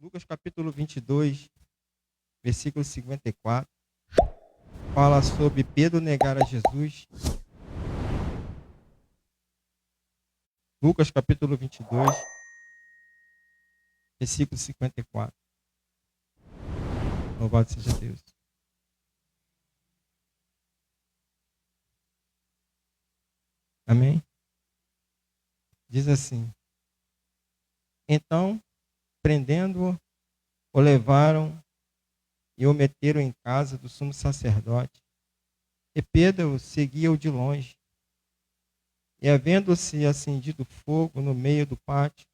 Lucas capítulo 22, versículo 54, fala sobre Pedro negar a Jesus. Lucas capítulo 22, versículo 54. Louvado seja Deus. Amém? Diz assim: Então, prendendo-o, o levaram e o meteram em casa do sumo sacerdote. E Pedro seguia-o de longe. E havendo-se acendido fogo no meio do pátio,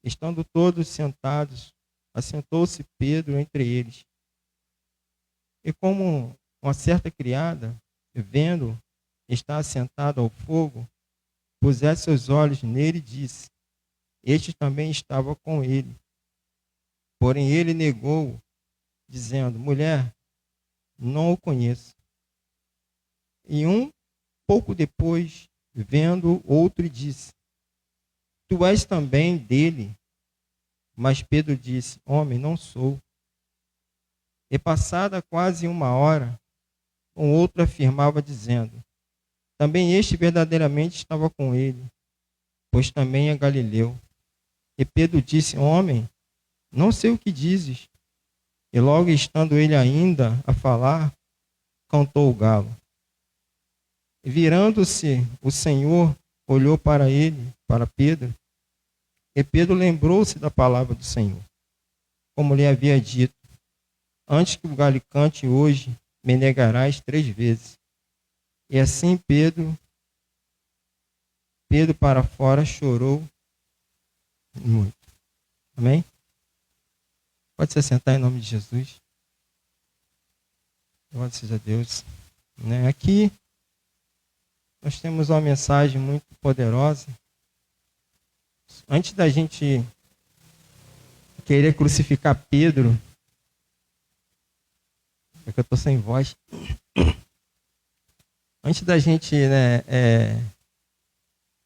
estando todos sentados, assentou-se Pedro entre eles. E como uma certa criada, vendo estar assentado ao fogo, pusesse seus olhos nele e disse: Este também estava com ele. Porém ele negou, dizendo: Mulher, não o conheço. E pouco depois, vendo outro, disse: Tu és também dele. Mas Pedro disse: Homem, não sou. E passada quase uma hora, um outro afirmava, dizendo: Também este verdadeiramente estava com ele, pois também é galileu. E Pedro disse: Homem, não sei o que dizes. E logo estando ele ainda a falar, cantou o galo. E virando-se o Senhor, olhou para ele, para Pedro, e Pedro lembrou-se da palavra do Senhor, como lhe havia dito: Antes que o galo cante hoje, me negarás 3 vezes. E assim Pedro para fora chorou muito. Amém? Pode se sentar em nome de Jesus. Louvado seja Deus. Aqui nós temos uma mensagem muito poderosa. Antes da gente querer crucificar Pedro, é que eu estou sem voz. Antes da gente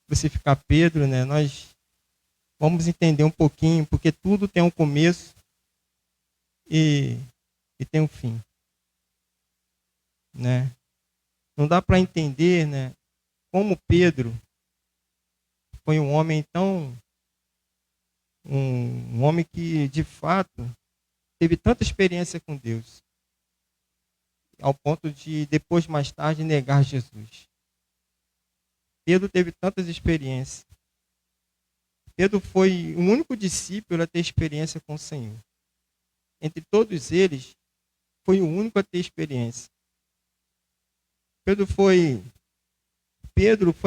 crucificar Pedro, nós vamos entender um pouquinho, porque tudo tem um começo e tem um fim. Não dá para entender como Pedro foi um homem tão... um homem que, de fato, teve tanta experiência com Deus, ao ponto de, depois, mais tarde, negar Jesus. Pedro teve tantas experiências. Pedro foi o único discípulo a ter experiência com o Senhor. Entre todos eles, foi o único a ter experiência. Pedro foi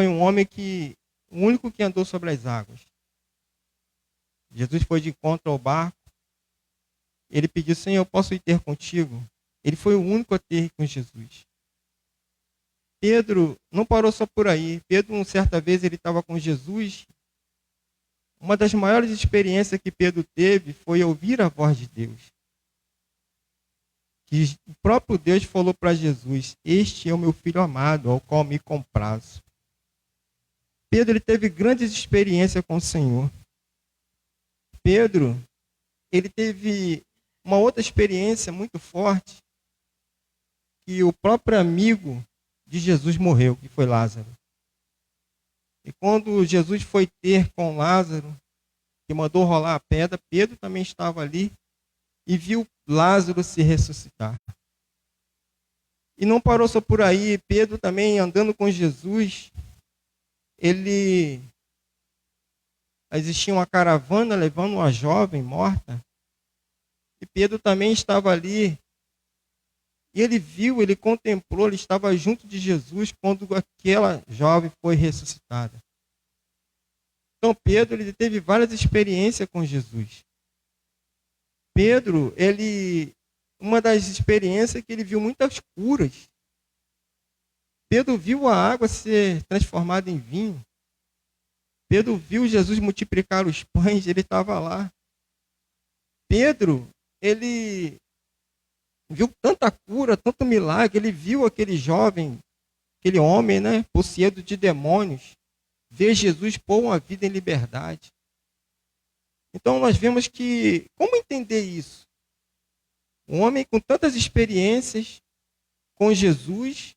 um homem o único que andou sobre as águas. Jesus foi de encontro ao barco. Ele pediu: Senhor, eu posso ir ter contigo? Ele foi o único a ter com Jesus. Pedro não parou só por aí. Pedro, certa vez, ele estava com Jesus. Uma das maiores experiências que Pedro teve foi ouvir a voz de Deus. Que o próprio Deus falou para Jesus: Este é o meu filho amado, ao qual me comprazo. Pedro, ele teve grandes experiências com o Senhor. Pedro, ele teve uma outra experiência muito forte, que o próprio amigo de Jesus morreu, que foi Lázaro. E quando Jesus foi ter com Lázaro, que mandou rolar a pedra, Pedro também estava ali e viu Lázaro se ressuscitar. E não parou só por aí. Pedro também, andando com Jesus, existia uma caravana levando uma jovem morta. E Pedro também estava ali. E ele viu, ele contemplou, ele estava junto de Jesus quando aquela jovem foi ressuscitada. Então Pedro, ele teve várias experiências com Jesus. Pedro, uma das experiências que ele viu muitas curas. Pedro viu a água ser transformada em vinho. Pedro viu Jesus multiplicar os pães, ele estava lá. Pedro, ele viu tanta cura, tanto milagre. Ele viu aquele jovem, aquele homem, possuído de demônios, ver Jesus pôr uma vida em liberdade. Então nós vemos que, como entender isso? Um homem com tantas experiências com Jesus,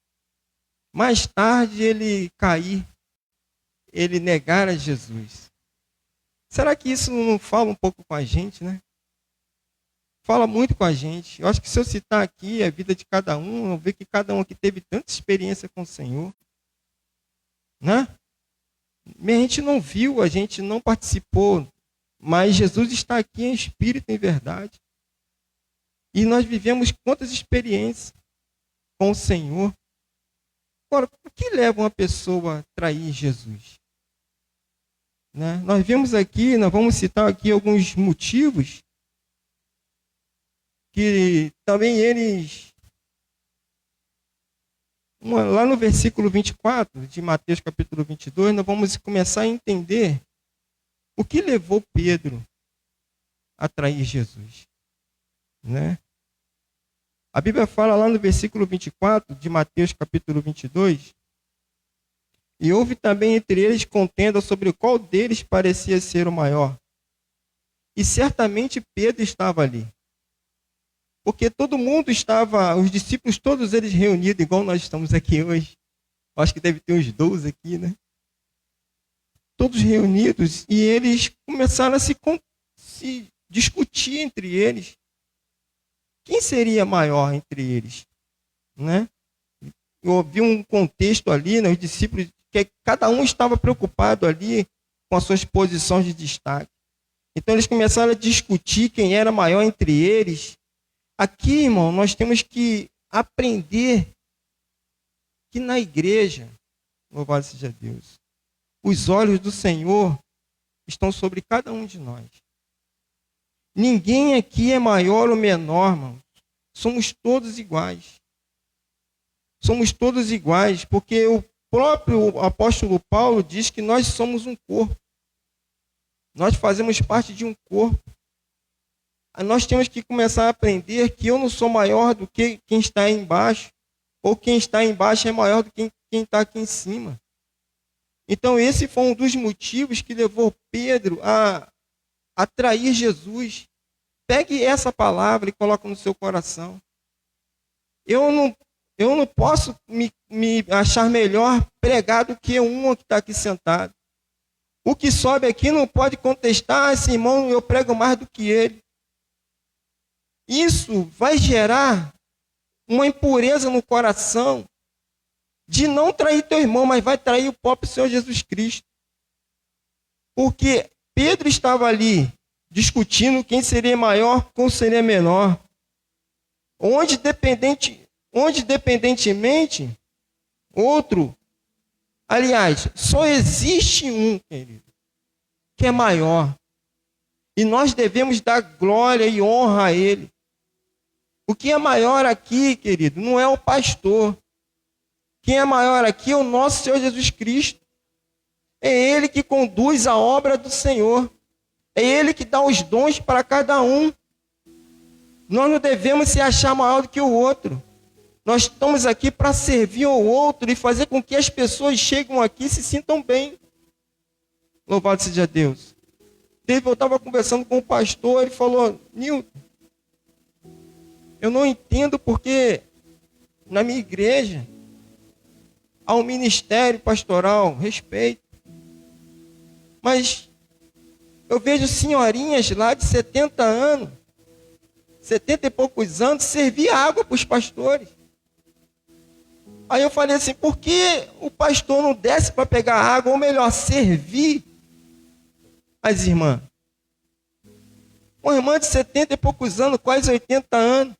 mais tarde ele cair, ele negar a Jesus. Será que isso não fala um pouco com a gente, né? Fala muito com a gente. Eu acho que se eu citar aqui a vida de cada um, eu ver que cada um aqui teve tanta experiência com o Senhor, né? A gente não viu, a gente não participou, mas Jesus está aqui em espírito, em verdade. E nós vivemos quantas experiências com o Senhor. Agora, o que leva uma pessoa a trair Jesus? Né? Nós vemos aqui, nós vamos citar aqui alguns motivos que também eles, lá no versículo 24 de Mateus capítulo 22, nós vamos começar a entender o que levou Pedro a trair Jesus. Né? A Bíblia fala lá no versículo 24 de Mateus capítulo 22, e houve também entre eles contenda sobre qual deles parecia ser o maior. E certamente Pedro estava ali. Porque todo mundo estava, os discípulos, todos eles reunidos, igual nós estamos aqui hoje. Acho que deve ter uns 12 aqui, né? Todos reunidos, e eles começaram a se discutir entre eles. Quem seria maior entre eles? Né? Eu vi um contexto ali, né? Os discípulos, que cada um estava preocupado ali com as suas posições de destaque. Então eles começaram a discutir quem era maior entre eles. Aqui, irmão, nós temos que aprender que na igreja, louvado seja Deus, os olhos do Senhor estão sobre cada um de nós. Ninguém aqui é maior ou menor, irmão. Somos todos iguais. Somos todos iguais, porque o próprio apóstolo Paulo diz que nós somos um corpo. Nós fazemos parte de um corpo. Nós temos que começar a aprender que eu não sou maior do que quem está aí embaixo, ou quem está aí embaixo é maior do que quem está aqui em cima. Então esse foi um dos motivos que levou Pedro a trair Jesus. Pegue essa palavra e coloque no seu coração. Eu não posso me achar melhor pregar do que um que está aqui sentado. O que sobe aqui não pode contestar, esse irmão, eu prego mais do que ele. Isso vai gerar uma impureza no coração de não trair teu irmão, mas vai trair o próprio Senhor Jesus Cristo. Porque Pedro estava ali discutindo quem seria maior, quem seria menor. Onde dependentemente, outro. Aliás, só existe um, querido, que é maior. E nós devemos dar glória e honra a ele. O que é maior aqui, querido, não é o pastor. Quem é maior aqui é o nosso Senhor Jesus Cristo. É Ele que conduz a obra do Senhor. É Ele que dá os dons para cada um. Nós não devemos se achar maior do que o outro. Nós estamos aqui para servir ao outro e fazer com que as pessoas cheguem aqui e se sintam bem. Louvado seja Deus. Eu estava conversando com o pastor, ele falou, Nilton, eu não entendo porque na minha igreja há um ministério pastoral, respeito. Mas eu vejo senhorinhas lá de 70 anos, 70 e poucos anos, servir água para os pastores. Aí eu falei assim, por que o pastor não desce para pegar água, ou melhor, servir as irmãs? Uma irmã de 70 e poucos anos, quase 80 anos,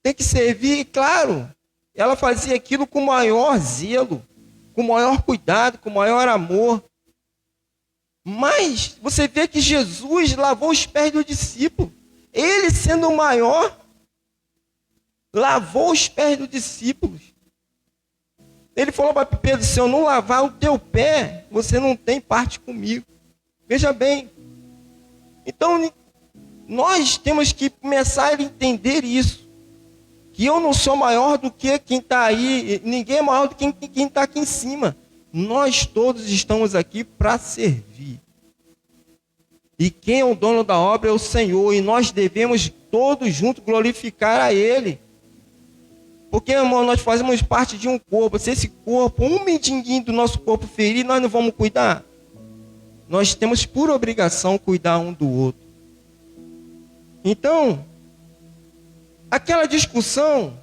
tem que servir, e claro, ela fazia aquilo com maior zelo, com maior cuidado, com maior amor. Mas você vê que Jesus lavou os pés do discípulo. Ele, sendo o maior, lavou os pés dos discípulos. Ele falou para Pedro, se eu não lavar o teu pé, você não tem parte comigo. Veja bem. Então, nós temos que começar a entender isso. Que eu não sou maior do que quem está aí, ninguém é maior do que quem está aqui em cima. Nós todos estamos aqui para servir. E quem é o dono da obra é o Senhor. E nós devemos todos juntos glorificar a Ele. Porque, irmão, nós fazemos parte de um corpo. Se esse corpo, um medinguinho do nosso corpo ferir, nós não vamos cuidar. Nós temos por obrigação cuidar um do outro. Então, aquela discussão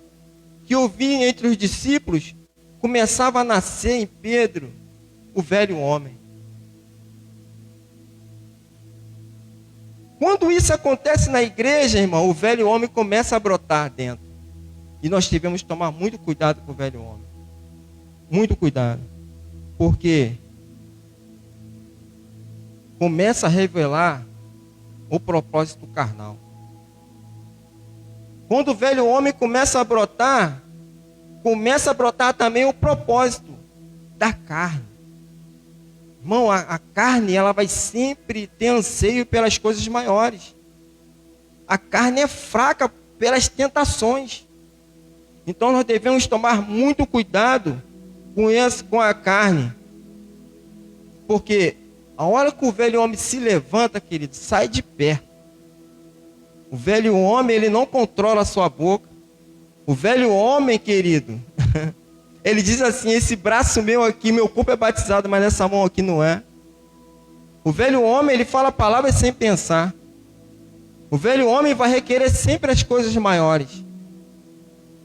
que eu vi entre os discípulos, começava a nascer em Pedro, o velho homem. Quando isso acontece na igreja, irmão, o velho homem começa a brotar dentro. E nós devemos tomar muito cuidado com o velho homem. Muito cuidado. Porque começa a revelar o propósito carnal. Quando o velho homem começa a brotar também o propósito da carne. Irmão, a carne, ela vai sempre ter anseio pelas coisas maiores. A carne é fraca pelas tentações. Então nós devemos tomar muito cuidado com a carne. Porque a hora que o velho homem se levanta, querido, sai de perto. O velho homem, ele não controla a sua boca. O velho homem, querido, ele diz assim: esse braço meu aqui, meu corpo é batizado, mas nessa mão aqui não é. O velho homem, ele fala palavras sem pensar. O velho homem vai requerer sempre as coisas maiores.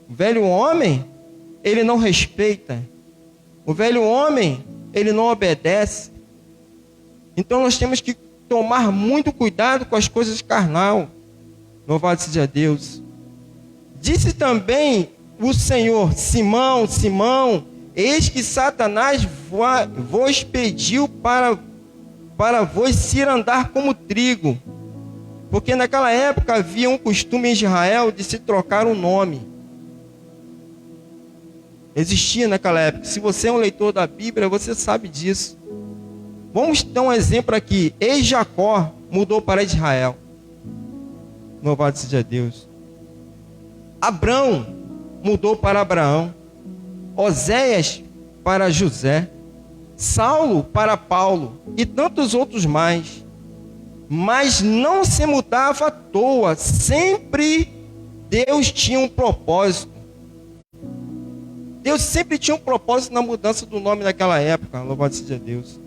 O velho homem, ele não respeita. O velho homem, ele não obedece. Então nós temos que tomar muito cuidado com as coisas carnal. Louvado seja Deus. Disse também o Senhor: Simão, Simão, eis que Satanás vos pediu para vos ir andar como trigo. Porque naquela época havia um costume em Israel de se trocar um nome. Existia naquela época. Se você é um leitor da Bíblia, você sabe disso. Vamos dar um exemplo aqui. Eis Jacó mudou para Israel. Louvado seja Deus. Abrão mudou para Abraão. Oséias para José. Saulo para Paulo. E tantos outros mais. Mas não se mudava à toa. Sempre Deus tinha um propósito. Deus sempre tinha um propósito na mudança do nome naquela época. Louvado seja Deus.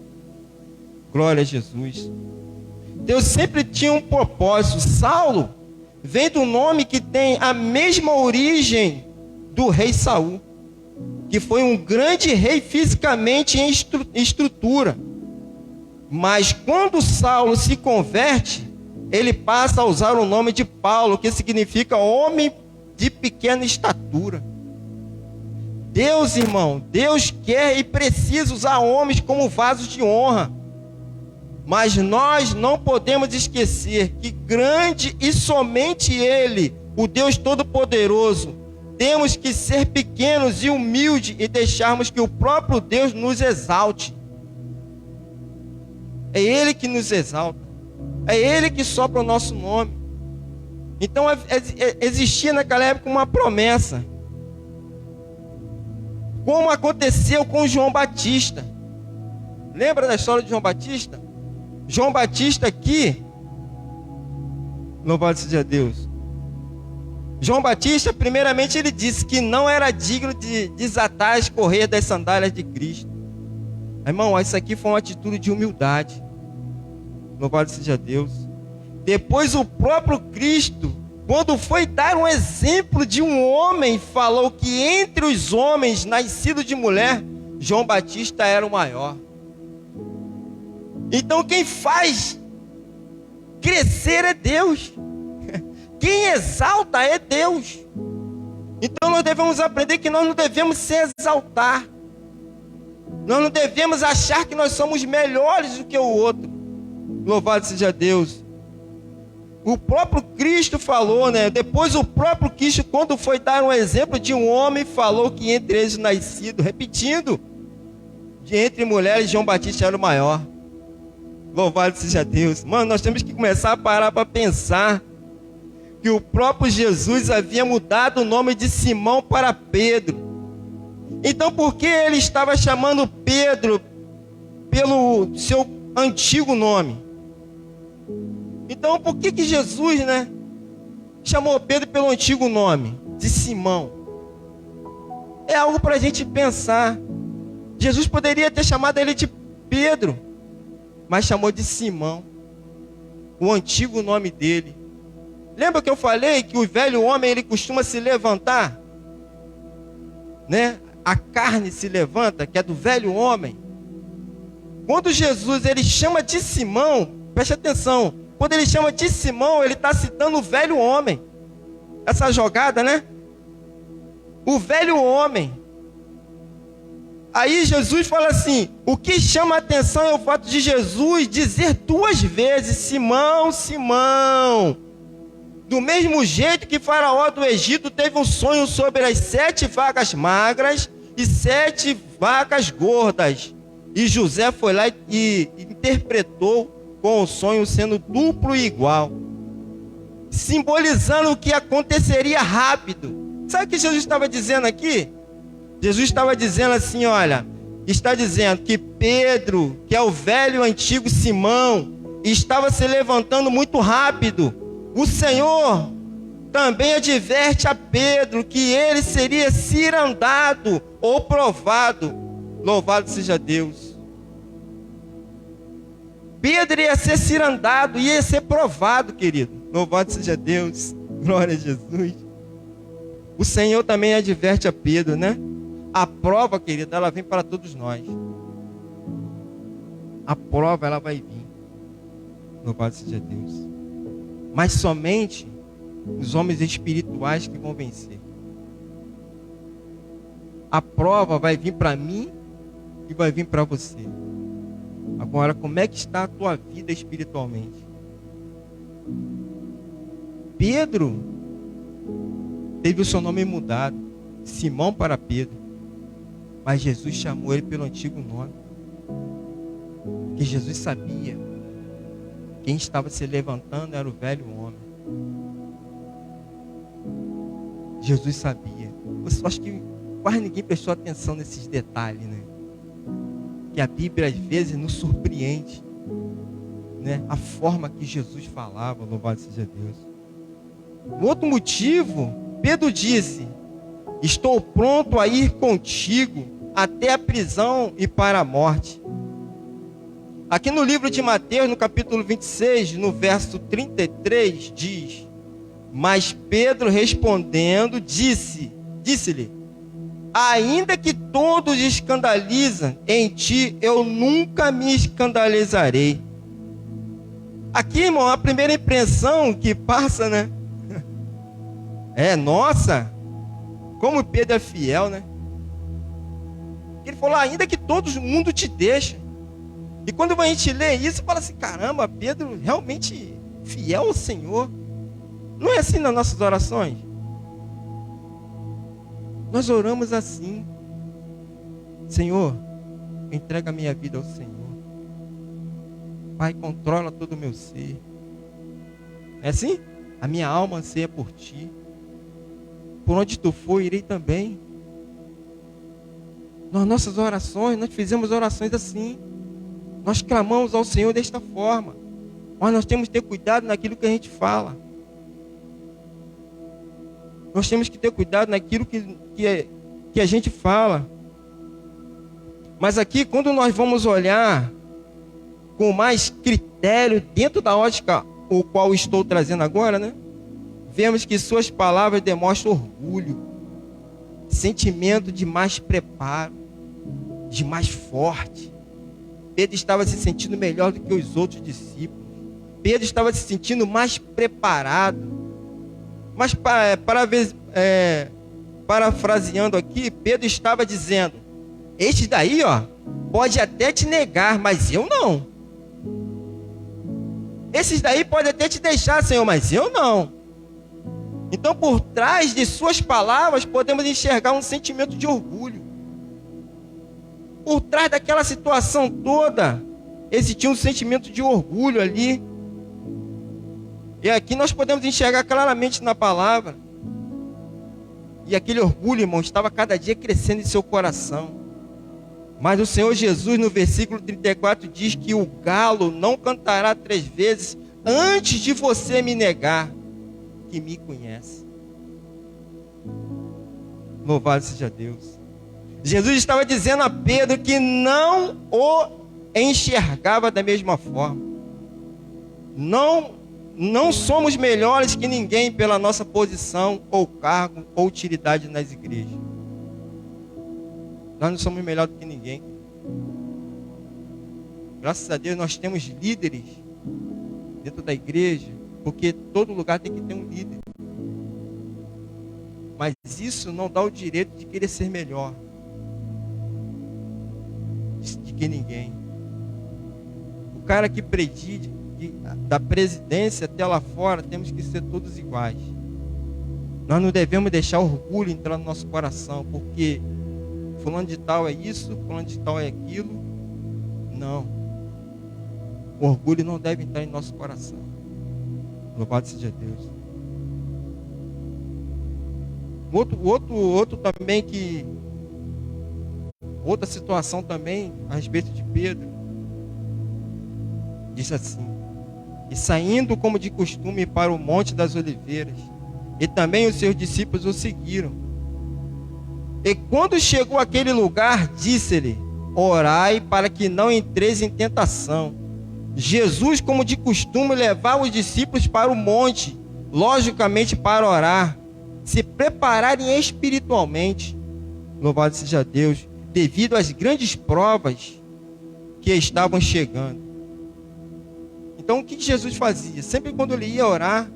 Glória a Jesus. Deus sempre tinha um propósito. Saulo vem do nome que tem a mesma origem do rei Saul, que foi um grande rei fisicamente em estrutura. Mas quando Saulo se converte, ele passa a usar o nome de Paulo, que significa homem de pequena estatura. Deus, irmão, Deus quer e precisa usar homens como vasos de honra. Mas nós não podemos esquecer que grande e somente Ele, o Deus Todo-Poderoso, temos que ser pequenos e humildes e deixarmos que o próprio Deus nos exalte. É Ele que nos exalta. É Ele que sopra o nosso nome. Então existia naquela época uma promessa. Como aconteceu com João Batista. Lembra da história de João Batista? João Batista aqui, louvado seja Deus. João Batista, primeiramente, ele disse que não era digno de desatar as correias das sandálias de Cristo. Irmão, isso aqui foi uma atitude de humildade. Louvado seja Deus. Depois o próprio Cristo, quando foi dar um exemplo de um homem, falou que entre os homens nascidos de mulher, João Batista era o maior. Então quem faz crescer é Deus. Quem exalta é Deus. Então nós devemos aprender que nós não devemos se exaltar. Nós não devemos achar que nós somos melhores do que o outro. Louvado seja Deus. O próprio Cristo falou, né? Depois o próprio Cristo, quando foi dar um exemplo de um homem, falou que entre eles nascido, repetindo, de entre mulheres, João Batista era o maior. Louvado seja Deus. Mano, nós temos que começar a parar para pensar que o próprio Jesus havia mudado o nome de Simão para Pedro. Então por que ele estava chamando Pedro pelo seu antigo nome? Então, por que Jesus, né, chamou Pedro pelo antigo nome de Simão? É algo para a gente pensar. Jesus poderia ter chamado ele de Pedro, mas chamou de Simão, o antigo nome dele. Lembra que eu falei que o velho homem, ele costuma se levantar, né? A carne se levanta, que é do velho homem. Quando Jesus, ele chama de Simão, preste atenção, quando ele chama de Simão, ele está citando o velho homem. Essa jogada, né? O velho homem. Aí Jesus fala assim, o que chama a atenção é o fato de Jesus dizer 2 vezes, Simão, Simão. Do mesmo jeito que Faraó do Egito teve um sonho sobre as 7 vacas magras e 7 vacas gordas. E José foi lá e interpretou com o sonho sendo duplo e igual, simbolizando o que aconteceria rápido. Sabe o que Jesus estava dizendo aqui? Jesus estava dizendo assim, olha, está dizendo que Pedro, que é o velho antigo Simão, estava se levantando muito rápido. O Senhor também adverte a Pedro que ele seria cirandado ou provado. Louvado seja Deus. Pedro ia ser cirandado, ia ser provado, querido. Louvado seja Deus. Glória a Jesus. O Senhor também adverte a Pedro, né? A prova, querido, ela vem para todos nós. A prova, ela vai vir. Louvado seja Deus. Mas somente os homens espirituais que vão vencer. A prova vai vir para mim e vai vir para você. Agora, como é que está a tua vida espiritualmente? Pedro teve o seu nome mudado, Simão para Pedro. Mas Jesus chamou ele pelo antigo nome. Porque Jesus sabia. Quem estava se levantando era o velho homem. Jesus sabia. Eu acho que quase ninguém prestou atenção nesses detalhes, né? Que a Bíblia às vezes nos surpreende, né? A forma que Jesus falava, louvado seja Deus. Um outro motivo, Pedro disse, estou pronto a ir contigo até a prisão e para a morte. Aqui no livro de Mateus, no capítulo 26, no verso 33, diz, mas Pedro respondendo, disse-lhe, ainda que todos escandalizam em ti, eu nunca me escandalizarei. Aqui, irmão, a primeira impressão que passa, né? Nossa, como Pedro é fiel, né? Ele falou, ainda que todo mundo te deixe. E quando a gente lê isso, fala assim, caramba, Pedro realmente fiel ao Senhor. Não é assim nas nossas orações? Nós oramos assim. Senhor, entrega a minha vida ao Senhor. Pai, controla todo o meu ser. É assim? A minha alma anseia por ti. Por onde tu for, irei também. Nas nossas orações, nós fizemos orações assim. Nós clamamos ao Senhor desta forma. Mas nós temos que ter cuidado naquilo que a gente fala. Nós temos que ter cuidado naquilo que a gente fala. Mas aqui, quando nós vamos olhar com mais critério, dentro da ótica o qual estou trazendo agora, né? Vemos que suas palavras demonstram orgulho, sentimento de mais preparo, de mais forte. Pedro estava se sentindo melhor do que os outros discípulos. Pedro estava se sentindo mais preparado. Mas parafraseando aqui, Pedro estava dizendo, este daí, pode até te negar, mas eu não. Esses daí podem até te deixar, Senhor, mas eu não. Então, por trás de suas palavras, podemos enxergar um sentimento de orgulho. Por trás daquela situação toda, existia um sentimento de orgulho ali. E aqui nós podemos enxergar claramente na palavra. E aquele orgulho, irmão, estava cada dia crescendo em seu coração. Mas o Senhor Jesus, no versículo 34, diz que o galo não cantará 3 vezes antes de você me negar que me conhece. Louvado seja Deus. Jesus estava dizendo a Pedro que não o enxergava da mesma forma. Não somos melhores que ninguém pela nossa posição, ou cargo, ou utilidade nas igrejas. Nós não somos melhores do que ninguém. Graças a Deus nós temos líderes dentro da igreja, porque todo lugar tem que ter um líder. Mas isso não dá o direito de querer ser melhor de que ninguém. O cara que preside, da presidência até lá fora, temos que ser todos iguais. Nós não devemos deixar orgulho entrar no nosso coração, porque fulano de tal é isso, fulano de tal é aquilo. Não. O orgulho não deve entrar em nosso coração. Louvado seja Deus. Outro também que... Outra situação também a respeito de Pedro. Diz assim: e saindo como de costume para o Monte das Oliveiras, e também os seus discípulos o seguiram. E quando chegou àquele lugar, disse-lhe: orai para que não entreis em tentação. Jesus, como de costume, levava os discípulos para o monte, logicamente para orar, se prepararem espiritualmente. Louvado seja Deus, devido às grandes provas que estavam chegando. Então, o que Jesus fazia? Sempre quando ele ia orar,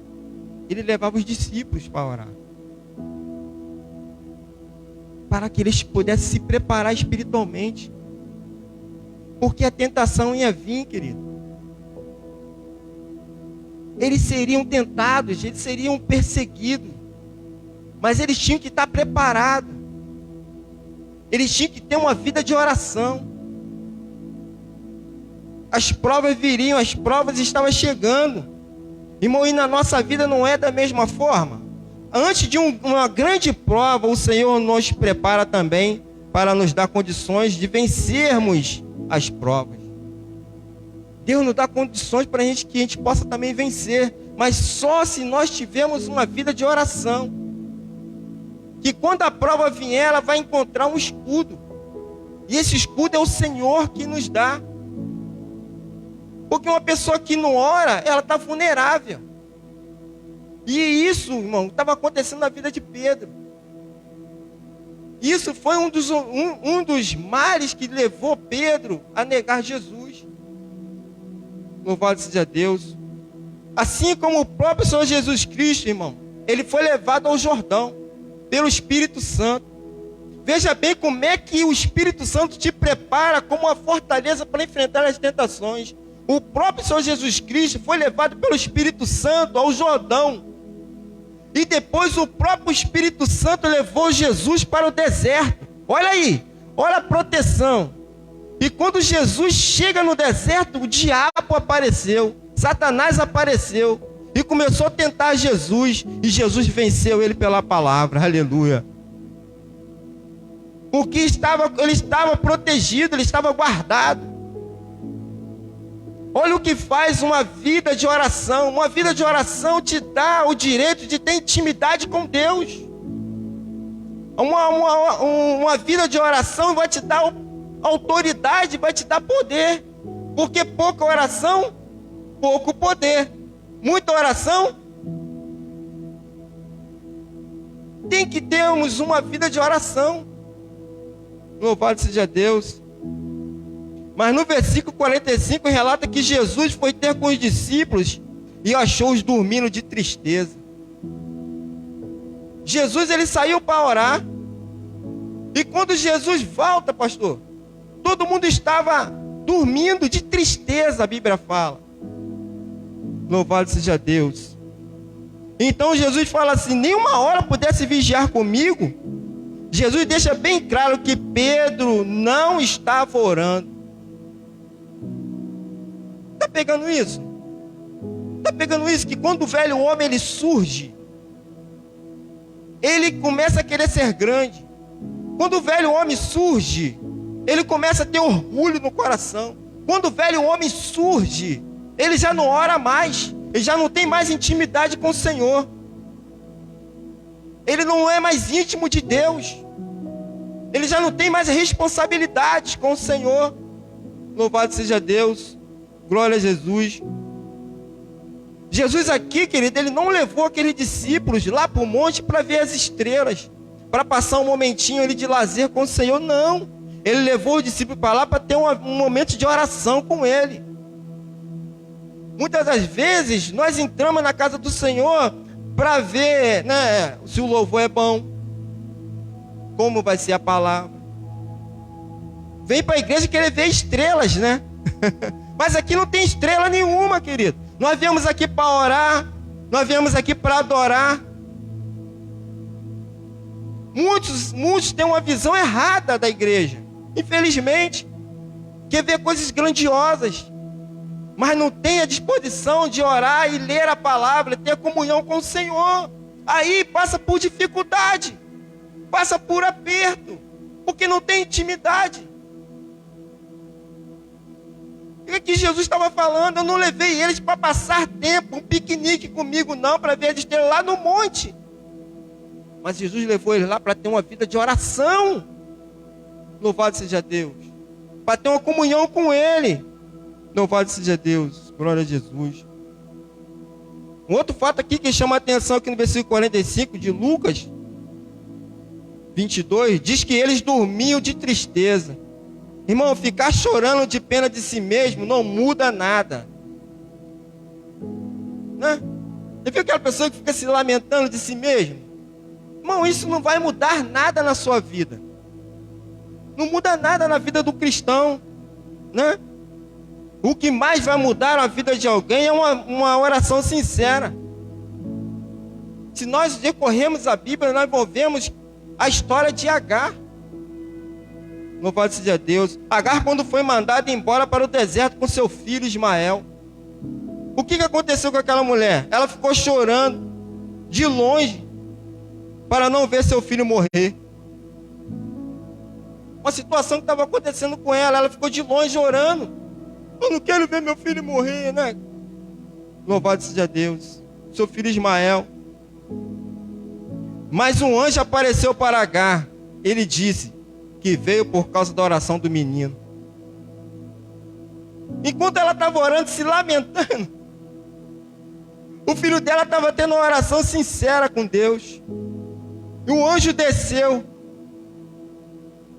ele levava os discípulos para orar, para que eles pudessem se preparar espiritualmente, porque a tentação ia vir, querido. Eles seriam tentados, eles seriam perseguidos, mas eles tinham que estar preparados. Eles tinham que ter uma vida de oração. As provas viriam, as provas estavam chegando. Irmão, e na nossa vida não é da mesma forma? Antes de uma grande prova, o Senhor nos prepara também para nos dar condições de vencermos as provas. Deus nos dá condições para que a gente possa também vencer, mas só se nós tivermos uma vida de oração. Que quando a prova vier, ela vai encontrar um escudo. E esse escudo é o Senhor que nos dá. Porque uma pessoa que não ora, ela está vulnerável. E isso, irmão, estava acontecendo na vida de Pedro. Isso foi um dos males que levou Pedro a negar Jesus. Louvado seja Deus. Assim como o próprio Senhor Jesus Cristo, irmão, ele foi levado ao Jordão pelo Espírito Santo. Veja bem como é que o Espírito Santo te prepara como uma fortaleza para enfrentar as tentações. O próprio Senhor Jesus Cristo foi levado pelo Espírito Santo ao Jordão. E depois o próprio Espírito Santo levou Jesus para o deserto. Olha aí, olha a proteção. E quando Jesus chega no deserto, o diabo apareceu, Satanás apareceu e começou a tentar Jesus. E Jesus venceu ele pela palavra, aleluia. Porque ele estava protegido, ele estava guardado. Olha o que faz uma vida de oração. Uma vida de oração te dá o direito de ter intimidade com Deus. Uma vida de oração vai te dar autoridade, vai te dar poder. Porque pouca oração, pouco poder. Muita oração, tem que termos uma vida de oração. Louvado seja Deus. Mas no versículo 45 relata que Jesus foi ter com os discípulos e achou-os dormindo de tristeza. Jesus, ele saiu para orar. E quando Jesus volta, pastor, todo mundo estava dormindo de tristeza, a Bíblia fala. Louvado seja Deus. Então Jesus fala assim: nenhuma hora pudesse vigiar comigo. Jesus deixa bem claro que Pedro não estava orando. Está pegando isso? Está pegando isso? Que quando o velho homem ele surge, ele começa a querer ser grande. Quando o velho homem surge, ele começa a ter orgulho no coração. Quando o velho homem surge, ele já não ora mais. Ele já não tem mais intimidade com o Senhor. Ele não é mais íntimo de Deus. Ele já não tem mais responsabilidades com o Senhor. Louvado seja Deus. Glória a Jesus. Jesus aqui, querido, ele não levou aqueles discípulos lá para o monte para ver as estrelas, para passar um momentinho ali de lazer com o Senhor. Não. Ele levou os discípulos para lá para ter um momento de oração com ele. Muitas das vezes nós entramos na casa do Senhor para ver, né, se o louvor é bom, como vai ser a palavra. Vem para a igreja querer ver estrelas, né? Mas aqui não tem estrela nenhuma, querido. Nós viemos aqui para orar, nós viemos aqui para adorar. Muitos têm uma visão errada da igreja, infelizmente. Quer ver coisas grandiosas, mas não tem a disposição de orar e ler a palavra, ter a comunhão com o Senhor. Aí passa por dificuldade, passa por aperto, porque não tem intimidade. O que Jesus estava falando? Eu não levei eles para passar tempo, um piquenique comigo, não, para ver eles terem lá no monte. Mas Jesus levou eles lá para ter uma vida de oração. Louvado seja Deus. Para ter uma comunhão com Ele. Louvado seja Deus. Glória a Jesus. Um outro fato aqui que chama a atenção aqui no versículo 45 de Lucas 22, diz que eles dormiam de tristeza. Irmão, ficar chorando de pena de si mesmo não muda nada. Né? Você viu aquela pessoa que fica se lamentando de si mesmo? Irmão, isso não vai mudar nada na sua vida. Não muda nada na vida do cristão. Né? O que mais vai mudar a vida de alguém é uma oração sincera. Se nós recorremos à Bíblia, nós vemos a história de Agar. Louvado seja Deus. Agar, quando foi mandada embora para o deserto com seu filho Ismael, o que aconteceu com aquela mulher? Ela ficou chorando de longe para não ver seu filho morrer. Uma situação que estava acontecendo com ela, ela ficou de longe orando. Eu não quero ver meu filho morrer, né? Louvado seja Deus. Seu filho Ismael. Mas um anjo apareceu para Agar. Ele disse que veio por causa da oração do menino. Enquanto ela estava orando, se lamentando, o filho dela estava tendo uma oração sincera com Deus. E um anjo desceu.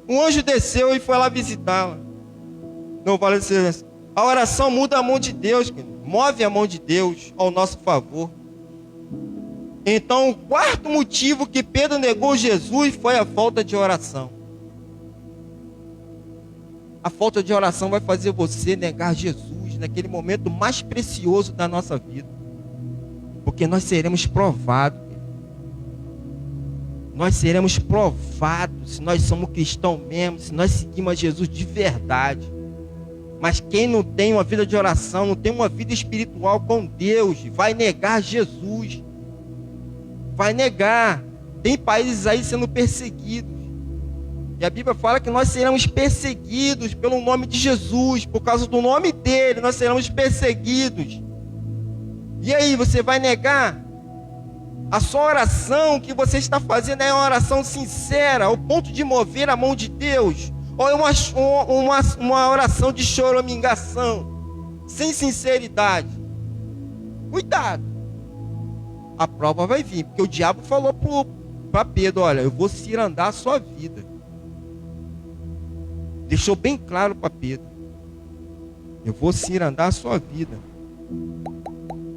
Um anjo desceu e foi lá visitá-la. Não vale ser. A oração muda a mão de Deus, move a mão de Deus ao nosso favor. Então, o quarto motivo que Pedro negou Jesus foi a falta de oração. A falta de oração vai fazer você negar Jesus naquele momento mais precioso da nossa vida. Porque nós seremos provados. Nós seremos provados se nós somos cristãos mesmo, se nós seguimos a Jesus de verdade. Mas quem não tem uma vida de oração, não tem uma vida espiritual com Deus, vai negar Jesus. Vai negar. Tem países aí sendo perseguidos. E a Bíblia fala que nós seremos perseguidos pelo nome de Jesus. Por causa do nome dele, nós seremos perseguidos. E aí, você vai negar? A sua oração que você está fazendo é uma oração sincera, ao ponto de mover a mão de Deus? Ou é uma oração de choramingação, sem sinceridade? Cuidado. A prova vai vir, porque o diabo falou para Pedro, olha, eu vou cirandar a sua vida. Deixou bem claro para Pedro. Eu vou cirandar a sua vida.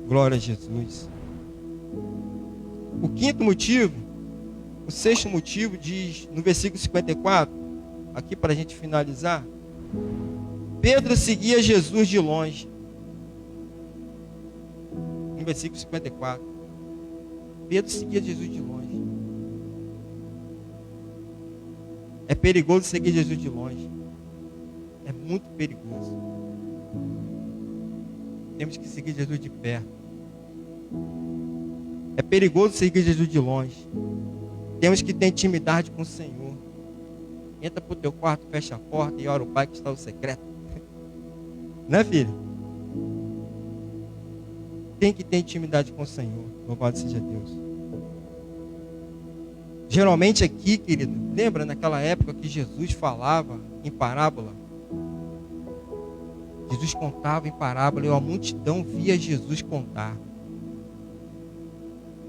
Glória a Jesus. O quinto motivo, o sexto motivo diz no versículo 54, aqui para a gente finalizar. Pedro seguia Jesus de longe. No versículo 54. Pedro seguia Jesus de longe. É perigoso seguir Jesus de longe. É muito perigoso. Temos que seguir Jesus de perto. É perigoso seguir Jesus de longe. Temos que ter intimidade com o Senhor. Entra para o teu quarto, fecha a porta e ora o Pai que está no secreto. Né, filho? tem que ter intimidade com o Senhor. Louvado seja Deus. Geralmente aqui, querido, lembra naquela época que Jesus falava em parábola? Jesus contava em parábola e a multidão via Jesus contar.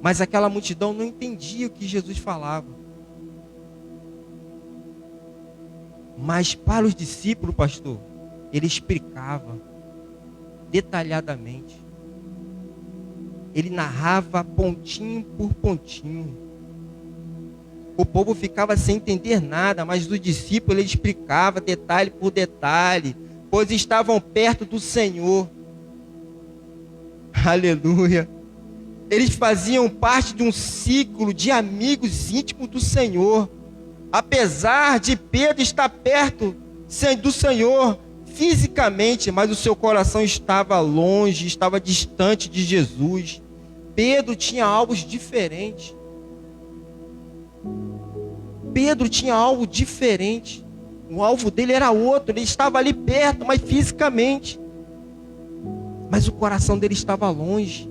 Mas aquela multidão não entendia o que Jesus falava. Mas para os discípulos, pastor, ele explicava detalhadamente. Ele narrava pontinho por pontinho. O povo ficava sem entender nada, mas o discípulo ele explicava detalhe por detalhe, pois estavam perto do Senhor. Aleluia. Eles faziam parte de um ciclo de amigos íntimos do Senhor. Apesar de Pedro estar perto do Senhor fisicamente, mas o seu coração estava longe, estava distante de Jesus. Pedro tinha alvos diferentes. Pedro tinha algo diferente. O alvo dele era outro. Ele estava ali perto, mas fisicamente. Mas o coração dele estava longe.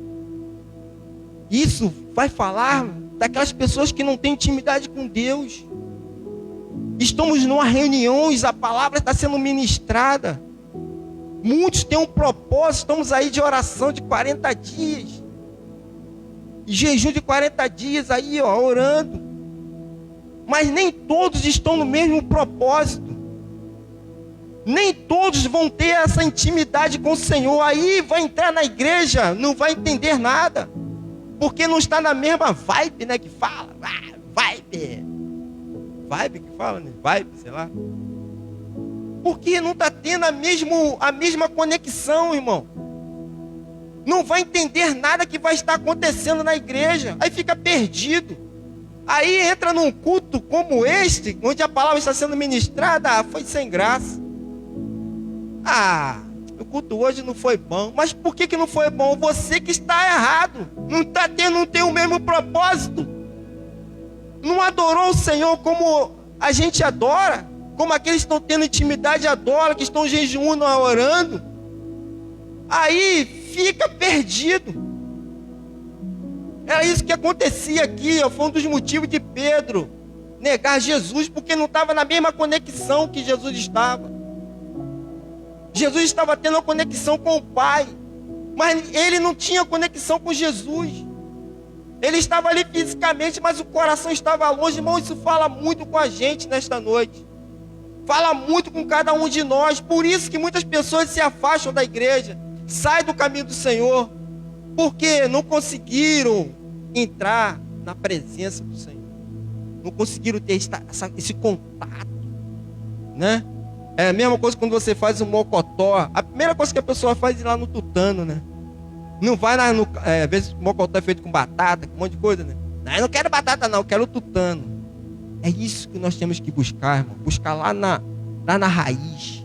Isso vai falar daquelas pessoas que não têm intimidade com Deus. Estamos numa reunião, a palavra está sendo ministrada. Muitos têm um propósito. Estamos aí de oração de 40 dias. Jejum de 40 dias aí, ó, orando. Mas nem todos estão no mesmo propósito. Nem todos vão ter essa intimidade com o Senhor. Aí vai entrar na igreja, não vai entender nada. Porque não está na mesma vibe, né? Que fala. Vibe. Vibe que fala, né? Vibe, sei lá. Porque não está tendo a mesma conexão, irmão. Não vai entender nada que vai estar acontecendo na igreja. Aí fica perdido. Aí entra num culto como este, onde a palavra está sendo ministrada, foi sem graça. O culto hoje não foi bom. Mas por que não foi bom? Você que está errado. Não tem o mesmo propósito. Não adorou o Senhor como a gente adora. Como aqueles que estão tendo intimidade adoram, que estão jejuando, orando. Aí fica perdido. Era isso que acontecia aqui. Foi um dos motivos de Pedro negar Jesus, porque não estava na mesma conexão que Jesus estava. Jesus estava tendo uma conexão com o Pai, mas ele não tinha conexão com Jesus. Ele estava ali fisicamente, mas o coração estava longe. Irmão, isso fala muito com a gente nesta noite. Fala muito com cada um de nós. Por isso que muitas pessoas se afastam da igreja, saem do caminho do Senhor, porque não conseguiram entrar na presença do Senhor. Não conseguiram ter esse contato, né? É a mesma coisa quando você faz um mocotó. A primeira coisa que a pessoa faz é ir lá no tutano, né? Não vai lá no... às vezes o mocotó é feito com batata, com um monte de coisa, né? Não, eu não quero batata não, eu quero tutano. É isso que nós temos que buscar, irmão. Buscar lá na raiz.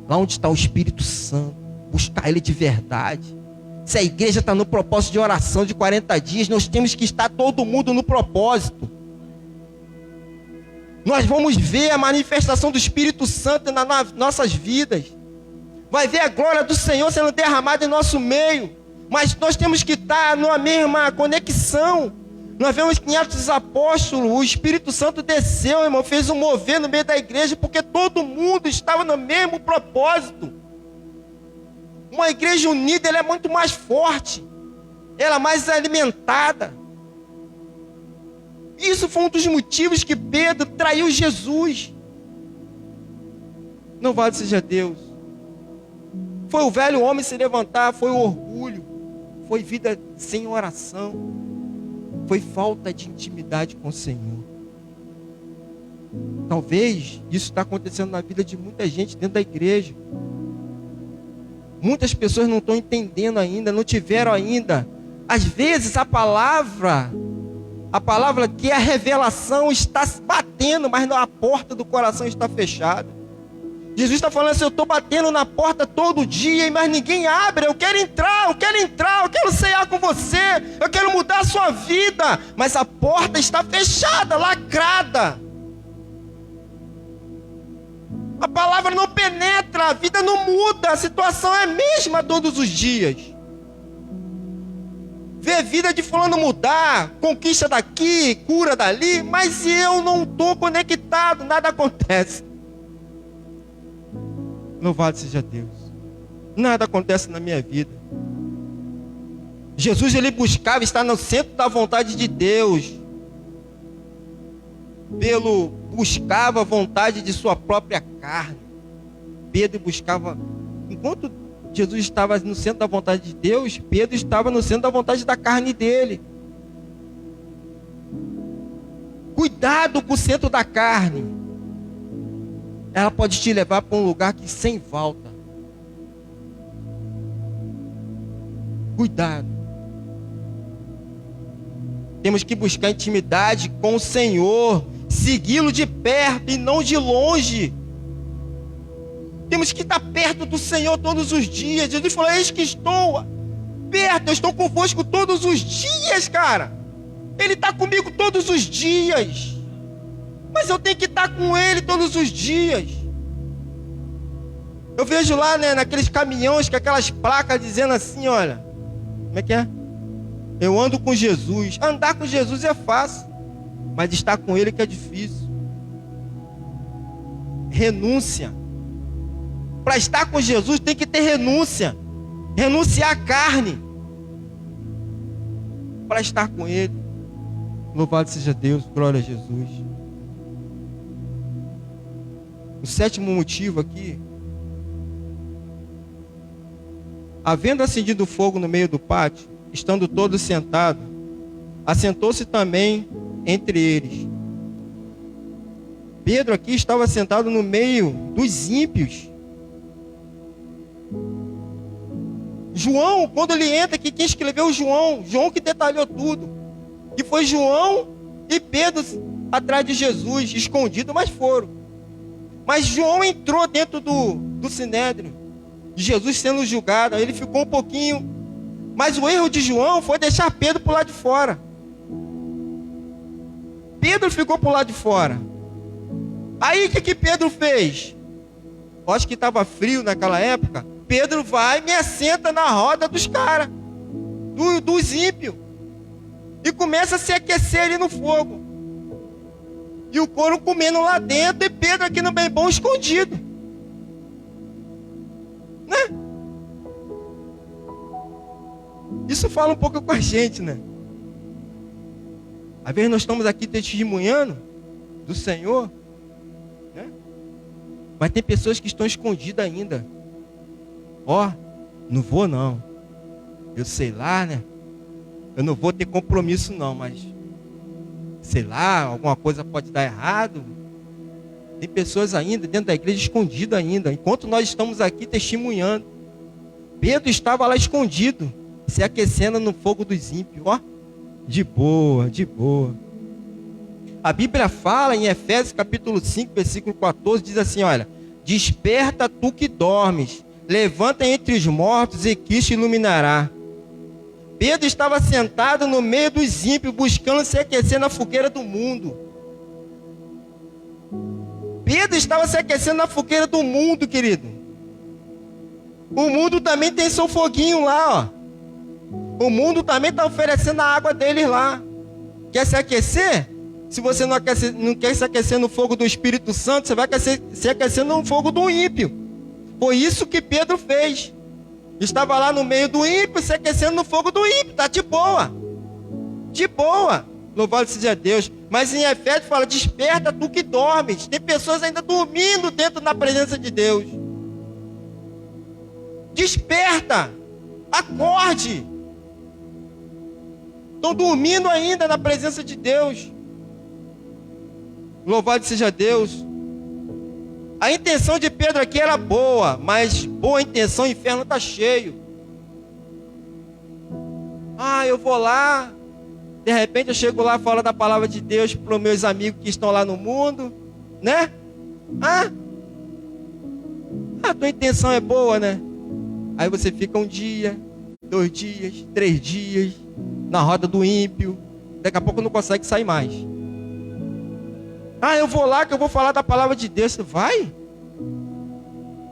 Lá onde está o Espírito Santo. Buscar Ele de verdade. Se a igreja está no propósito de oração de 40 dias, nós temos que estar todo mundo no propósito. Nós vamos ver a manifestação do Espírito Santo nas nossas vidas. Vai ver a glória do Senhor sendo derramada em nosso meio. Mas nós temos que estar numa mesma conexão. Nós vemos que em Atos dos Apóstolos, o Espírito Santo desceu, irmão, fez um mover no meio da igreja, porque todo mundo estava no mesmo propósito. Uma igreja unida, ela é muito mais forte. Ela é mais alimentada. Isso foi um dos motivos que Pedro traiu Jesus. Louvado seja Deus. Foi o velho homem se levantar, foi o orgulho, foi vida sem oração, foi falta de intimidade com o Senhor. Talvez isso está acontecendo na vida de muita gente dentro da igreja. Muitas pessoas não estão entendendo ainda, não tiveram ainda. Às vezes a palavra que é a revelação está batendo, mas a porta do coração está fechada. Jesus está falando assim, eu estou batendo na porta todo dia, mas ninguém abre. Eu quero entrar, eu quero ceiar com você, eu quero mudar a sua vida, mas a porta está fechada, lacrada. A palavra não penetra, a vida não muda, a situação é a mesma todos os dias. vê a vida de fulano mudar, conquista daqui, cura dali, mas eu não estou conectado, nada acontece. Louvado seja Deus. Nada acontece na minha vida. Jesus, ele buscava estar no centro da vontade de Deus. Pedro buscava a vontade de sua própria carne. Pedro buscava, enquanto Jesus estava no centro da vontade de Deus, Pedro estava no centro da vontade da carne dele. Cuidado com o centro da carne. Ela pode te levar para um lugar que sem volta. Cuidado. Temos que buscar intimidade com o Senhor, segui-lo de perto e não de longe. Temos que estar perto do Senhor todos os dias. Jesus falou: eis que estou perto, eu estou convosco todos os dias, cara. Ele está comigo todos os dias. Mas eu tenho que estar com Ele todos os dias. Eu vejo lá, né, naqueles caminhões, com aquelas placas dizendo assim, olha, como é que é? Eu ando com Jesus. Andar com Jesus é fácil, mas estar com Ele que é difícil. Renúncia. Para estar com Jesus tem que ter renúncia. Renunciar à carne. Para estar com Ele. Louvado seja Deus, glória a Jesus. O sétimo motivo aqui. Havendo acendido fogo no meio do pátio, estando todos sentados, assentou-se também entre eles. Pedro aqui estava sentado no meio dos ímpios. João, quando ele entra aqui, quem escreveu João que detalhou tudo. Que foi João e Pedro atrás de Jesus, escondido, mas foram. Mas João entrou dentro do sinédrio, de Jesus sendo julgado, aí ele ficou um pouquinho. Mas o erro de João foi deixar Pedro para o lado de fora. Pedro ficou para o lado de fora. Aí o que Pedro fez? Eu acho que estava frio naquela época. Pedro vai e me assenta na roda dos caras, dos ímpios, e começa a se aquecer ali no fogo. E o couro comendo lá dentro, e Pedro aqui no bem bom escondido. Né? Isso fala um pouco com a gente, né? Às vezes nós estamos aqui testemunhando do Senhor, né? Mas tem pessoas que estão escondidas ainda. Ó, não vou não. Eu sei lá, né? Eu não vou ter compromisso não, mas sei lá, alguma coisa pode dar errado. Tem pessoas ainda dentro da igreja escondidas ainda, enquanto nós estamos aqui testemunhando. Pedro estava lá escondido, se aquecendo no fogo dos ímpios. Ó, de boa, de boa. A Bíblia fala em Efésios capítulo 5, versículo 14, diz assim, olha: desperta tu que dormes, levanta entre os mortos e Cristo iluminará. Pedro estava sentado no meio dos ímpios, buscando se aquecer na fogueira do mundo. Pedro estava se aquecendo na fogueira do mundo, querido. O mundo também tem seu foguinho lá, ó. O mundo também está oferecendo a água deles lá. Quer se aquecer? Se você não quer se aquecer no fogo do Espírito Santo, você vai se aquecer no fogo do ímpio. Foi isso que Pedro fez. Estava lá no meio do ímpio, se aquecendo no fogo do ímpio. Está de boa. De boa. Louvado seja Deus. Mas em Efésios fala: desperta tu que dormes. Tem pessoas ainda dormindo dentro da presença de Deus. Desperta. Acorde. Estão dormindo ainda na presença de Deus. Louvado seja Deus. A intenção de Pedro aqui era boa, mas boa intenção, o inferno está cheio. Ah, eu vou lá, de repente eu chego lá, falo da palavra de Deus para os meus amigos que estão lá no mundo, né? A tua intenção é boa, né? Aí você fica um dia, 2 dias, 3 dias, na roda do ímpio, daqui a pouco não consegue sair mais. Eu vou lá que eu vou falar da palavra de Deus. Vai?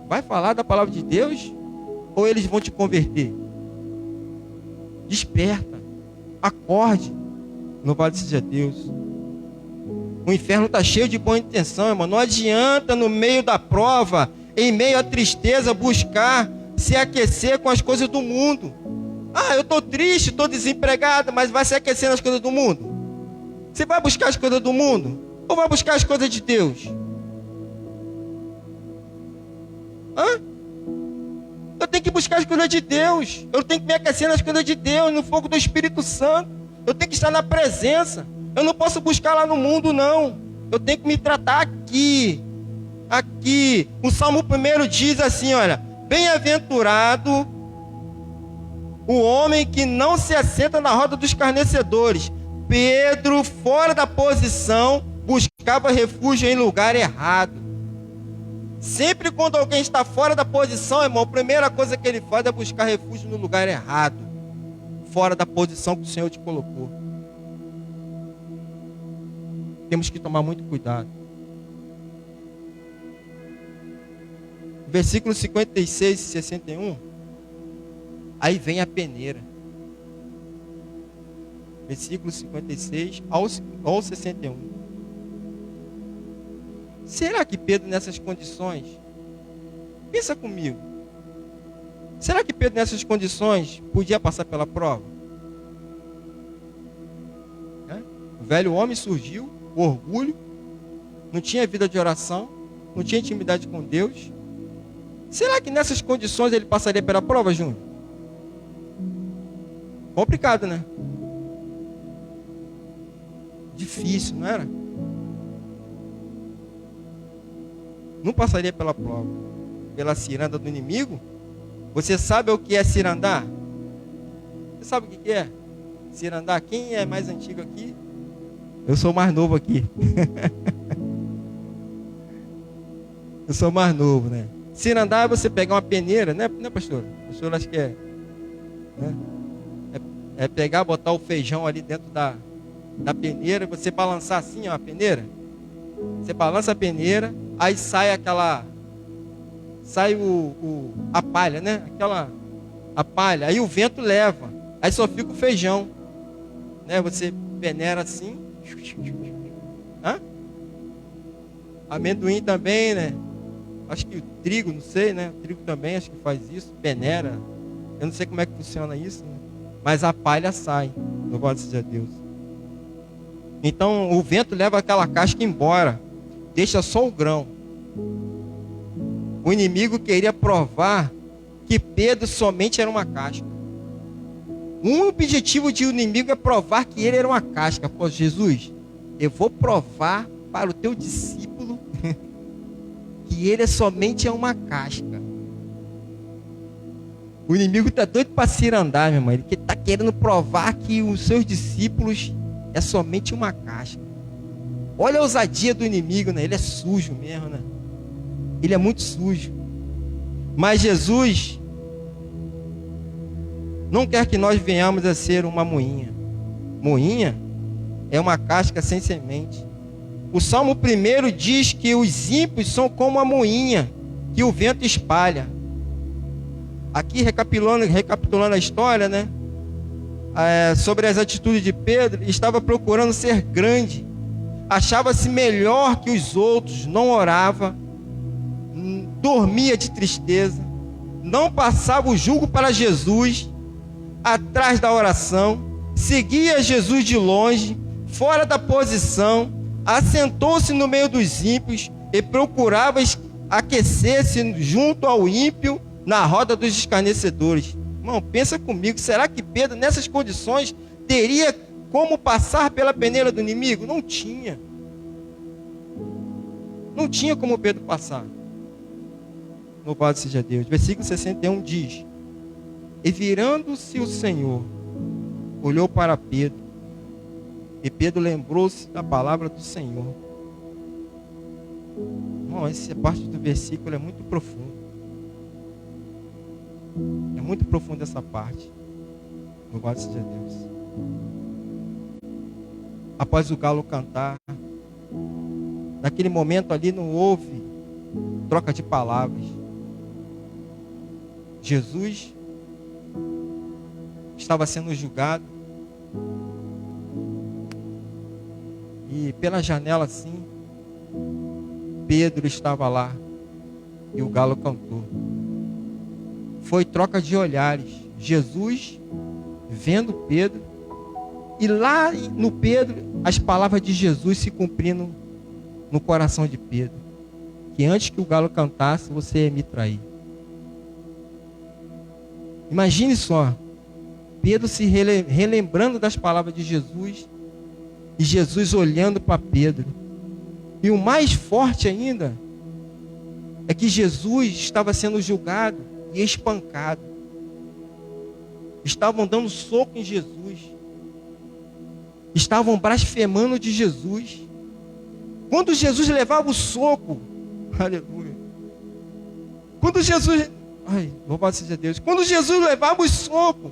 Vai falar da palavra de Deus? Ou eles vão te converter? Desperta. Acorde. Louvado seja Deus. O inferno está cheio de boa intenção, irmão. Não adianta, no meio da prova, em meio à tristeza, buscar se aquecer com as coisas do mundo. Ah, eu estou triste, estou desempregado, mas vai se aquecer nas coisas do mundo? Você vai buscar as coisas do mundo? Ou vai buscar as coisas de Deus? Hã? Eu tenho que buscar as coisas de Deus. Eu tenho que me aquecer nas coisas de Deus, no fogo do Espírito Santo. Eu tenho que estar na presença. Eu não posso buscar lá no mundo, não. Eu tenho que me tratar aqui. Aqui. O Salmo 1 diz assim, olha: bem-aventurado o homem que não se assenta na roda dos escarnecedores. Pedro, fora da posição, buscava refúgio em lugar errado. Sempre quando alguém está fora da posição, irmão, a primeira coisa que ele faz é buscar refúgio no lugar errado, fora da posição que o Senhor te colocou. Temos que tomar muito cuidado. Versículo 56 e 61. Aí vem a peneira. Versículo 56 ao 61. Será que Pedro nessas condições, pensa comigo, será que Pedro nessas condições podia passar pela prova? O velho homem surgiu, o orgulho, não tinha vida de oração, não tinha intimidade com Deus. Será que nessas condições ele passaria pela prova, Júnior? Complicado, né? Difícil, não era? Não passaria pela prova, pela ciranda do inimigo. Você sabe o que é cirandar? Você sabe o que é cirandar? Quem é mais antigo aqui? Eu sou mais novo aqui. Eu sou mais novo, né? Cirandar é você pegar uma peneira, né, pastor? O senhor acha que é, né? É pegar, botar o feijão ali dentro da peneira, você balançar assim, ó, a peneira. Você balança a peneira, aí sai a palha, né? A palha, aí o vento leva, aí só fica o feijão, né? Você peneira assim. Hã? Amendoim também, né? Acho que o trigo, não sei, né? O trigo também acho que faz isso, peneira. Eu não sei como é que funciona isso, né? Mas a palha sai. Louvado seja Deus. Então o vento leva aquela casca embora, deixa só o grão. O inimigo queria provar que Pedro somente era uma casca. Um objetivo de inimigo é provar que ele era uma casca. Pô, Jesus, eu vou provar para o teu discípulo que ele somente é uma casca. O inimigo está doido para cirandar, meu irmão. Ele está querendo provar que os seus discípulos é somente uma casca. Olha a ousadia do inimigo, né? Ele é sujo mesmo, né? Ele é muito sujo. Mas Jesus não quer que nós venhamos a ser uma moinha. Moinha é uma casca sem semente. O Salmo 1 diz que os ímpios são como a moinha que o vento espalha. Aqui recapitulando a história, né? Sobre as atitudes de Pedro, estava procurando ser grande, achava-se melhor que os outros, não orava, dormia de tristeza, não passava o jugo para Jesus, atrás da oração, seguia Jesus de longe, fora da posição, assentou-se no meio dos ímpios e procurava aquecer-se junto ao ímpio na roda dos escarnecedores. Irmão, pensa comigo, será que Pedro nessas condições teria como passar pela peneira do inimigo? Não tinha. Não tinha como Pedro passar. Louvado seja Deus. Versículo 61 diz: e virando-se o Senhor, olhou para Pedro, e Pedro lembrou-se da palavra do Senhor. Irmão, essa parte do versículo é muito profunda. É muito profunda essa parte. Louvado seja Deus. Após o galo cantar, naquele momento ali não houve troca de palavras. Jesus estava sendo julgado, e pela janela assim, Pedro estava lá e o galo cantou. Foi troca de olhares. Jesus vendo Pedro, e lá no Pedro, as palavras de Jesus se cumprindo no coração de Pedro. Que antes que o galo cantasse, você ia me trair. Imagine só, Pedro se relembrando das palavras de Jesus, e Jesus olhando para Pedro. E o mais forte ainda, é que Jesus estava sendo julgado e espancado. Estavam dando soco em Jesus. Estavam blasfemando de Jesus. Quando Jesus levava o soco, aleluia. Quando Jesus, louvado seja Deus. Quando Jesus levava o soco,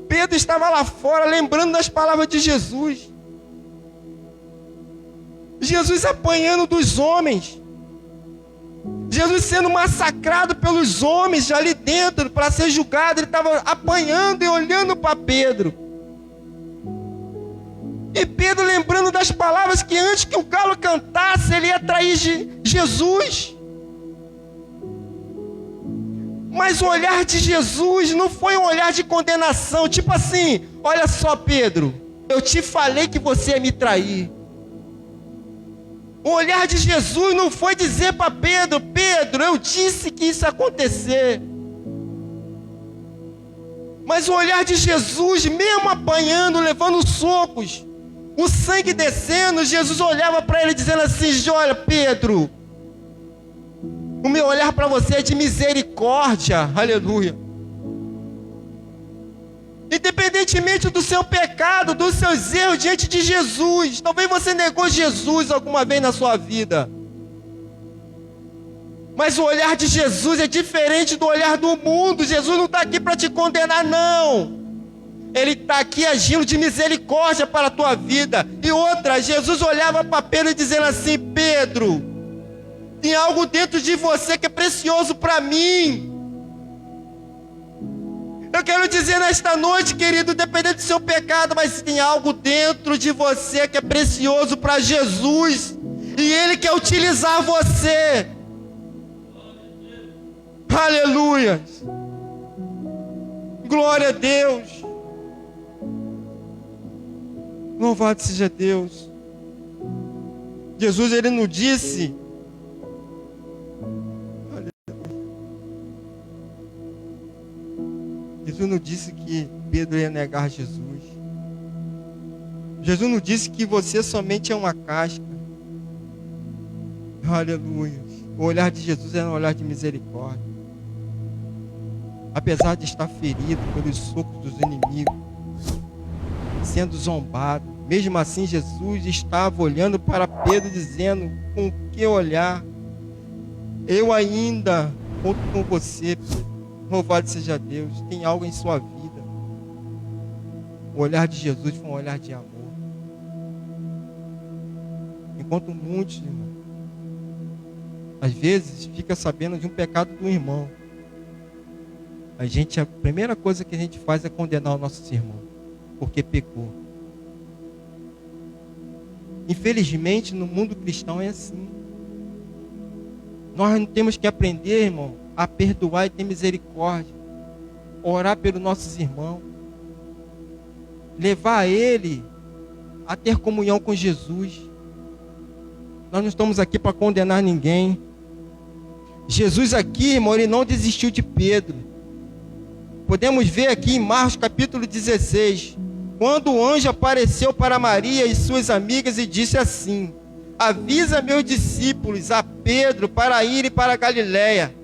Pedro estava lá fora lembrando das palavras de Jesus. Jesus apanhando dos homens. Jesus sendo massacrado pelos homens ali dentro para ser julgado. Ele estava apanhando e olhando para Pedro. E Pedro lembrando das palavras que antes que o galo cantasse, ele ia trair Jesus. Mas o olhar de Jesus não foi um olhar de condenação. Tipo assim, olha só Pedro, eu te falei que você ia me trair. O olhar de Jesus não foi dizer para Pedro, Pedro, eu disse que isso ia acontecer. Mas o olhar de Jesus, mesmo apanhando, levando socos, o sangue descendo, Jesus olhava para ele dizendo assim, olha Pedro, o meu olhar para você é de misericórdia, aleluia. Independentemente do seu pecado, dos seus erros diante de Jesus. Talvez você negou Jesus alguma vez na sua vida. Mas o olhar de Jesus é diferente do olhar do mundo. Jesus não está aqui para te condenar, não. Ele está aqui agindo de misericórdia para a tua vida. E outra, Jesus olhava para Pedro dizendo assim, Pedro, tem algo dentro de você que é precioso para mim. Eu quero dizer nesta noite, querido, independente do seu pecado, mas tem algo dentro de você que é precioso para Jesus. E Ele quer utilizar você. Aleluia. Glória a Deus. Louvado seja Deus. Jesus, Ele não disse... Jesus não disse que Pedro ia negar Jesus. Jesus não disse que você somente é uma casca. Aleluia. O olhar de Jesus era um olhar de misericórdia. Apesar de estar ferido pelos socos dos inimigos, sendo zombado, mesmo assim Jesus estava olhando para Pedro dizendo, com que olhar? Eu ainda conto com você, Pedro. Louvado seja Deus, tem algo em sua vida. O olhar de Jesus foi um olhar de amor. Enquanto muitos, irmão, às vezes fica sabendo de um pecado do irmão, a primeira coisa que a gente faz é condenar o nosso irmão, porque pecou. Infelizmente, no mundo cristão é assim. Nós temos que aprender, irmão, a perdoar e ter misericórdia, orar pelos nossos irmãos, levar ele a ter comunhão com Jesus. Nós não estamos aqui para condenar ninguém. Jesus aqui, irmão, ele não desistiu de Pedro. Podemos ver aqui em Marcos capítulo 16, quando o anjo apareceu para Maria e suas amigas e disse assim, avisa meus discípulos, a Pedro, para irem para a Galileia.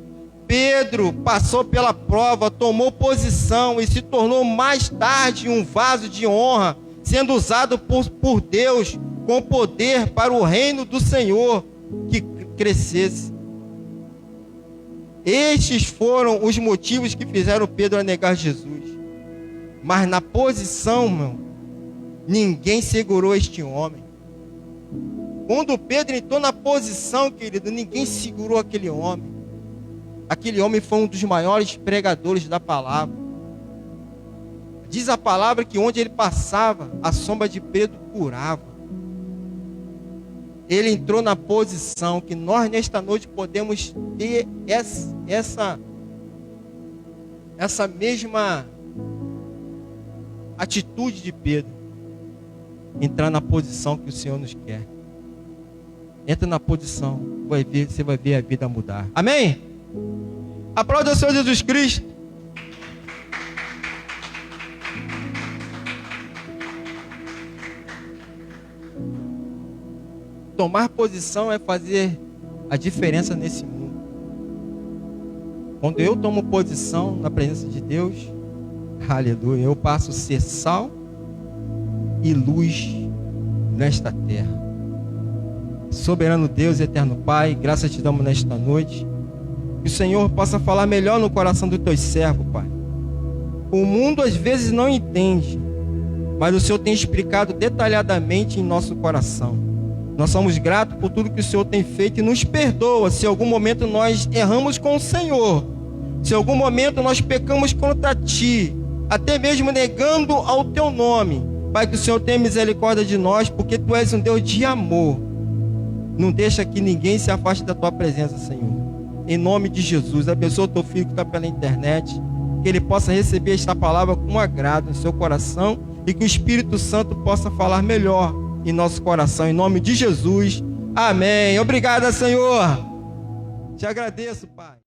Pedro passou pela prova, tomou posição e se tornou mais tarde um vaso de honra, sendo usado por Deus com poder para o reino do Senhor que crescesse. Estes foram os motivos que fizeram Pedro a negar Jesus. Mas na posição, meu, ninguém segurou este homem. Quando Pedro entrou na posição, querido, ninguém segurou aquele homem. Aquele homem foi um dos maiores pregadores da palavra. Diz a palavra que onde ele passava, a sombra de Pedro curava. Ele entrou na posição que nós nesta noite podemos ter essa mesma atitude de Pedro. Entrar na posição que o Senhor nos quer. Entra na posição, você vai ver a vida mudar. Amém? Aplauda o Senhor Jesus Cristo. Tomar posição é fazer a diferença nesse mundo. Quando eu tomo posição na presença de Deus, aleluia, eu passo a ser sal e luz nesta terra. Soberano Deus, eterno Pai, graças te damos nesta noite. Que o Senhor possa falar melhor no coração dos teus servos, Pai. O mundo às vezes não entende, mas o Senhor tem explicado detalhadamente em nosso coração. Nós somos gratos por tudo que o Senhor tem feito e nos perdoa se em algum momento nós erramos com o Senhor, se em algum momento nós pecamos contra Ti, até mesmo negando ao Teu nome. Pai, que o Senhor tenha misericórdia de nós, porque Tu és um Deus de amor. Não deixa que ninguém se afaste da Tua presença, Senhor. Em nome de Jesus, abençoa o Teu filho que está pela internet, que ele possa receber esta palavra com agrado em seu coração e que o Espírito Santo possa falar melhor em nosso coração, em nome de Jesus. Amém. Obrigado, Senhor. Te agradeço, Pai.